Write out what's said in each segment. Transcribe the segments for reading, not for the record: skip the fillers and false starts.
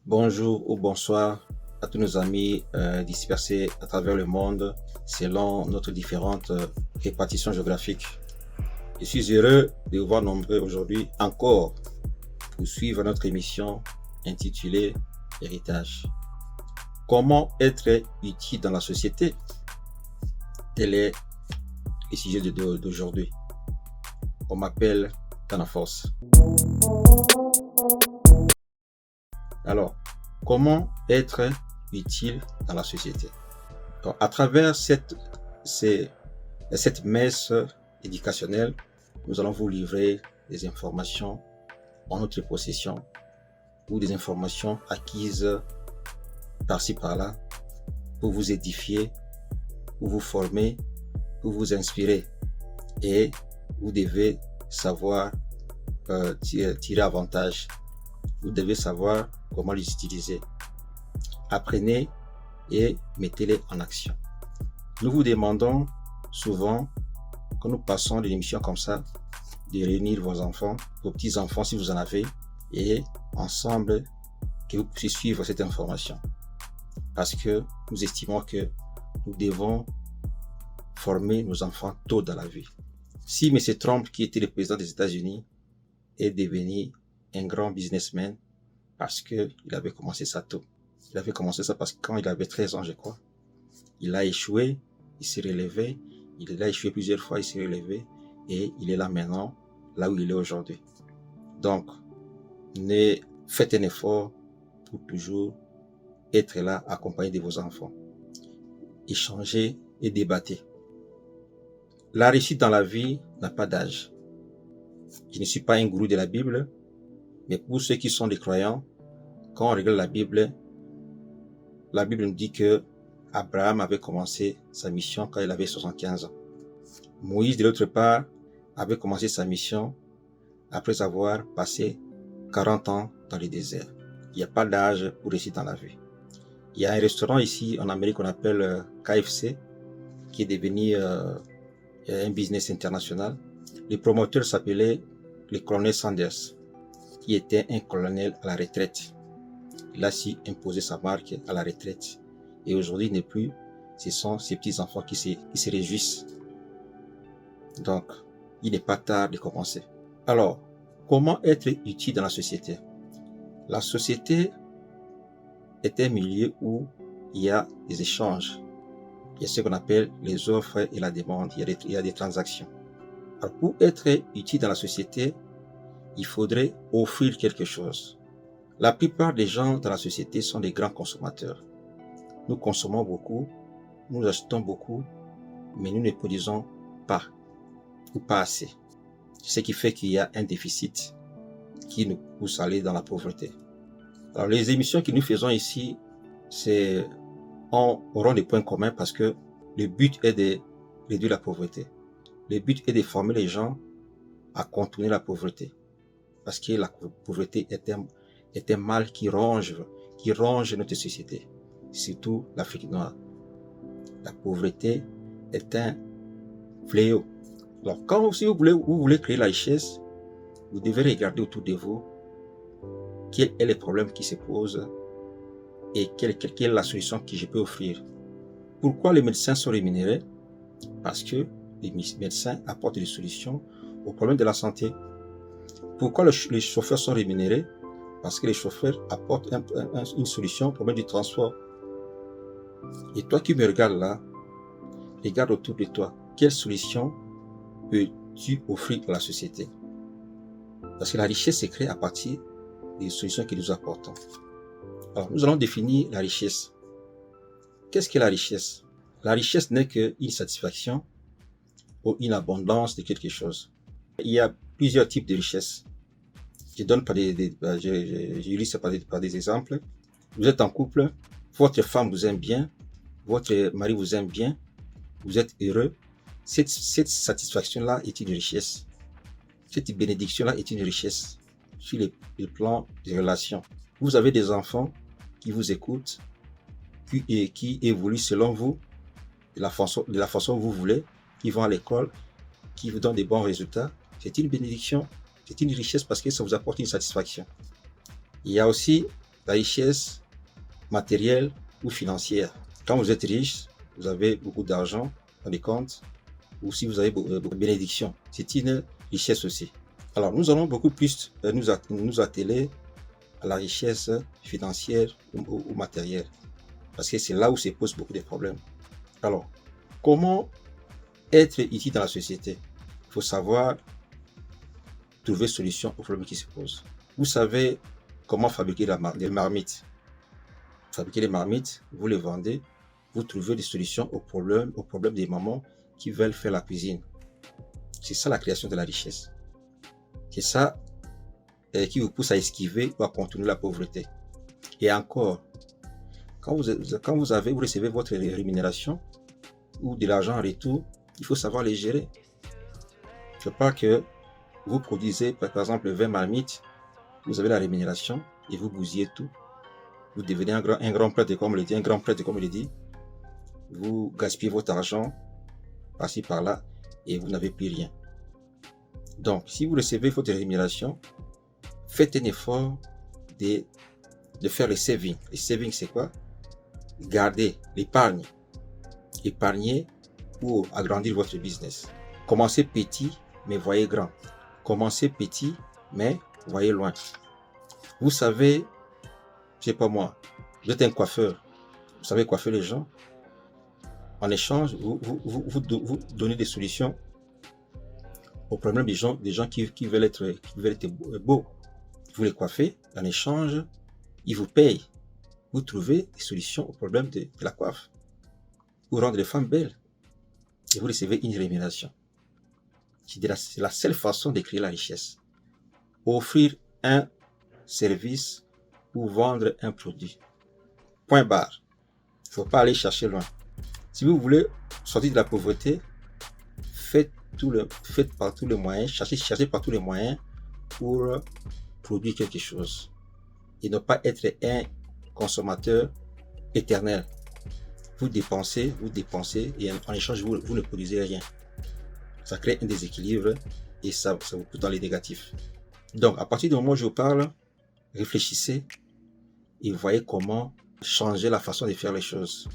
Bonjour ou bonsoir à tous nos amis dispersés à travers le monde selon notre différente répartition géographique. Je suis heureux de vous voir nombreux aujourd'hui encore pour suivre notre émission intitulée Héritage. Comment être utile dans la société? Tel est le sujet d'aujourd'hui. On m'appelle Tanaforce. Alors, comment être utile dans la société? Donc, à travers cette messe éducationnelle, nous allons vous livrer des informations en notre possession ou des informations acquises par-ci par-là pour vous édifier, pour vous former, pour vous inspirer. Et vous devez savoir tirer avantage. Vous devez savoir comment les utiliser. Apprenez et mettez-les en action. Nous vous demandons souvent, quand nous passons des émissions comme ça, de réunir vos enfants, vos petits-enfants si vous en avez, et ensemble, que vous puissiez suivre cette information. Parce que nous estimons que nous devons former nos enfants tôt dans la vie. Si M. Trump, qui était le président des États-Unis, est devenu un grand businessman, parce qu'il avait commencé ça tôt. Il avait commencé ça parce que quand il avait 13 ans, je crois, il a échoué, il s'est relevé, il a échoué plusieurs fois, il s'est relevé, et il est là maintenant, là où il est aujourd'hui. Donc, faites un effort pour toujours être là, accompagné de vos enfants. Échangez et débattez. La réussite dans la vie n'a pas d'âge. Je ne suis pas un gourou de la Bible, mais pour ceux qui sont des croyants, quand on regarde la Bible nous dit que Abraham avait commencé sa mission quand il avait 75 ans. Moïse, de l'autre part, avait commencé sa mission après avoir passé 40 ans dans le désert. Il n'y a pas d'âge pour réussir dans la vie. Il y a un restaurant ici en Amérique qu'on appelle KFC, qui est devenu un business international. Le promoteur s'appelait le colonel Sanders, qui était un colonel à la retraite. Il a su imposer sa marque à la retraite. Et aujourd'hui, il n'est plus. Ce sont ses petits-enfants qui se réjouissent. Donc, il n'est pas tard de commencer. Alors, comment être utile dans la société? La société est un milieu où il y a des échanges. Il y a ce qu'on appelle les offres et la demande. Il y a des transactions. Alors, pour être utile dans la société, il faudrait offrir quelque chose. La plupart des gens dans la société sont des grands consommateurs. Nous consommons beaucoup, nous achetons beaucoup, mais nous ne produisons pas ou pas assez. Ce qui fait qu'il y a un déficit qui nous pousse à aller dans la pauvreté. Alors les émissions que nous faisons ici, auront des points communs parce que le but est de réduire la pauvreté. Le but est de former les gens à contourner la pauvreté. Parce que la pauvreté est un mal qui ronge notre société, surtout l'Afrique noire. La pauvreté est un fléau. Alors, si vous voulez créer la richesse, vous devez regarder autour de vous quel est le problème qui se pose et quelle est la solution que je peux offrir. Pourquoi les médecins sont rémunérés? Parce que les médecins apportent des solutions aux problèmes de la santé. Pourquoi les chauffeurs sont rémunérés? Parce que les chauffeurs apportent une solution au problème du transport. Et toi qui me regardes là, regarde autour de toi. Quelle solution peux-tu offrir à la société? Parce que la richesse se crée à partir des solutions que nous apportons. Alors, nous allons définir la richesse. Qu'est-ce que la richesse? La richesse n'est qu'une satisfaction ou une abondance de quelque chose. Il y a plusieurs types de richesses. Je donne j'illustre par des exemples. Vous êtes en couple, votre femme vous aime bien, votre mari vous aime bien, vous êtes heureux. Cette satisfaction-là est une richesse. Cette bénédiction-là est une richesse sur le plan des relations. Vous avez des enfants qui vous écoutent, qui évoluent selon vous, de la façon que vous voulez, qui vont à l'école, qui vous donnent des bons résultats. C'est une bénédiction, c'est une richesse parce que ça vous apporte une satisfaction. Il y a aussi la richesse matérielle ou financière. Quand vous êtes riche, vous avez beaucoup d'argent dans les comptes, ou si vous avez beaucoup de bénédictions, c'est une richesse aussi. Alors, nous allons beaucoup plus nous atteler à la richesse financière ou matérielle, parce que c'est là où se posent beaucoup de problèmes. Alors, comment être utile dans la société? Il faut savoir trouver solution aux problèmes qui se posent. Vous savez comment fabriquer des marmites. Fabriquer les marmites, vous les vendez, vous trouvez des solutions aux problèmes des mamans qui veulent faire la cuisine. C'est ça la création de la richesse. C'est ça qui vous pousse à esquiver ou à contourner la pauvreté. Et encore, quand vous recevez votre rémunération ou de l'argent en retour, il faut savoir les gérer. Il ne faut pas que vous produisez, par exemple, 20 marmites, vous avez la rémunération et vous bousillez tout. Vous devenez un grand prêtre, comme on le dit. Vous gaspillez votre argent par-ci, par-là, et vous n'avez plus rien. Donc, si vous recevez votre rémunération, faites un effort de faire le saving. Le saving, c'est quoi? Gardez l'épargne. Épargnez pour agrandir votre business. Commencez petit, mais voyez grand. Commencez petit, mais voyez loin. Vous savez, je sais pas moi, vous êtes un coiffeur. Vous savez coiffer les gens. En échange, vous donnez des solutions aux problèmes des gens qui veulent être beaux. Vous les coiffez, en échange, ils vous payent. Vous trouvez des solutions aux problèmes de la coiffe. Vous rendez les femmes belles et vous recevez une rémunération. C'est la seule façon de créer la richesse. Offrir un service ou vendre un produit. Point barre. Il ne faut pas aller chercher loin. Si vous voulez sortir de la pauvreté, faites par tous les moyens, cherchez par tous les moyens pour produire quelque chose. Et ne pas être un consommateur éternel. Vous dépensez, et en échange, vous ne produisez rien. Ça crée un déséquilibre et ça vous pousse dans les négatifs. Donc, à partir du moment où je vous parle, réfléchissez et voyez comment changer la façon de faire les choses.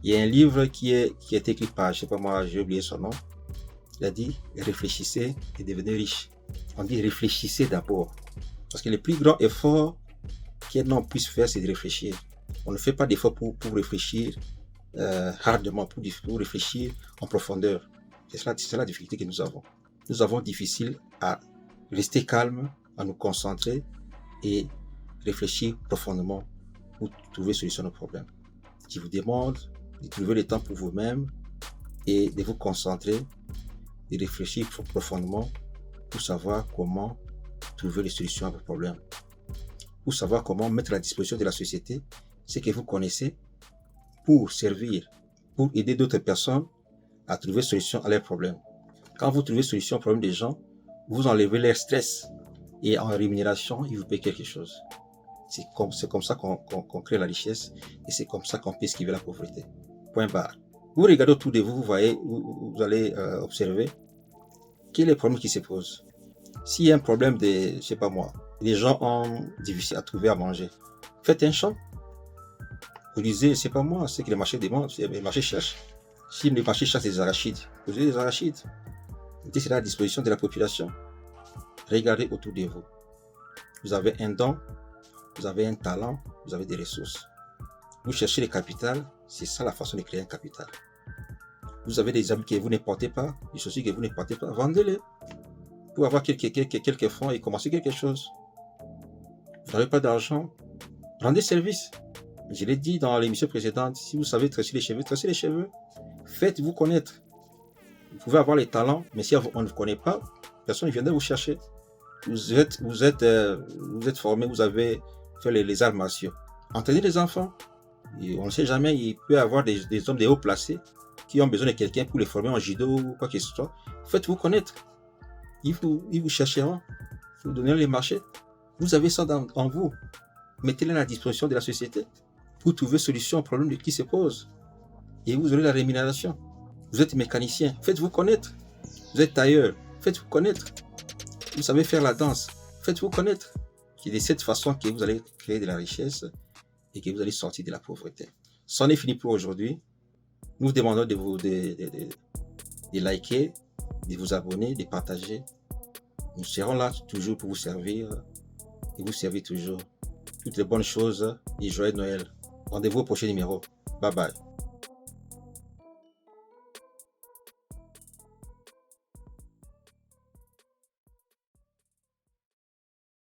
Il y a un livre qui a été écrit par, je sais pas moi, j'ai oublié son nom. Il a dit, réfléchissez et devenez riche. On dit réfléchissez d'abord. Parce que le plus grand effort qu'un homme puisse faire, c'est de réfléchir. On ne fait pas d'effort pour réfléchir hardement, pour réfléchir en profondeur. C'est la difficulté que nous avons. Nous avons difficile à rester calme, à nous concentrer et réfléchir profondément pour trouver solution aux problèmes. Je vous demande de trouver le temps pour vous-même et de vous concentrer, de réfléchir profondément pour savoir comment trouver les solutions à vos problèmes. Pour savoir comment mettre à la disposition de la société ce que vous connaissez pour servir, pour aider d'autres personnes à trouver solution à leurs problèmes. Quand vous trouvez solution aux problèmes des gens, vous enlevez leur stress et en rémunération, ils vous payent quelque chose. C'est comme ça qu'on crée la richesse et c'est comme ça qu'on peut esquiver la pauvreté. Point barre. Vous regardez autour de vous, vous voyez, vous allez observer quel est le problème qui se pose. S'il y a un problème je sais pas moi, les gens ont difficile à trouver à manger, faites un champ. Vous lisez, je sais pas moi, ce que les marchés demandent, les marchés cherchent. Si les marchés cherchent des arachides, vous avez des arachides. Mettez cela à la disposition de la population. Regardez autour de vous. Vous avez un don, vous avez un talent, vous avez des ressources. Vous cherchez le capital, c'est ça la façon de créer un capital. Vous avez des habits que vous ne portez pas, des chaussures que vous ne portez pas, vendez-les. Pour avoir quelques fonds et commencer quelque chose. Vous n'avez pas d'argent, rendez service. Je l'ai dit dans l'émission précédente, si vous savez tresser les cheveux, faites-vous connaître. Vous pouvez avoir les talents, mais si on ne vous connaît pas, personne ne viendra vous chercher. Vous êtes formé, vous avez fait les arts martiaux. Entraînez les enfants. Et on ne sait jamais, il peut y avoir des hommes de haut placés qui ont besoin de quelqu'un pour les former en judo ou quoi que ce soit. Faites-vous connaître. Ils vous chercheront. Vous donnerez les marchés. Vous avez ça en vous. Mettez-les à la disposition de la société pour trouver solution aux problèmes qui se posent. Et vous aurez la rémunération. Vous êtes mécanicien, faites-vous connaître. Vous êtes tailleur, faites-vous connaître. Vous savez faire la danse, faites-vous connaître. C'est de cette façon que vous allez créer de la richesse et que vous allez sortir de la pauvreté. C'en est fini pour aujourd'hui. Nous vous demandons de liker, de vous abonner, de partager. Nous serons là toujours pour vous servir et vous servir toujours. Toutes les bonnes choses et joyeux Noël. Rendez-vous au prochain numéro. Bye bye.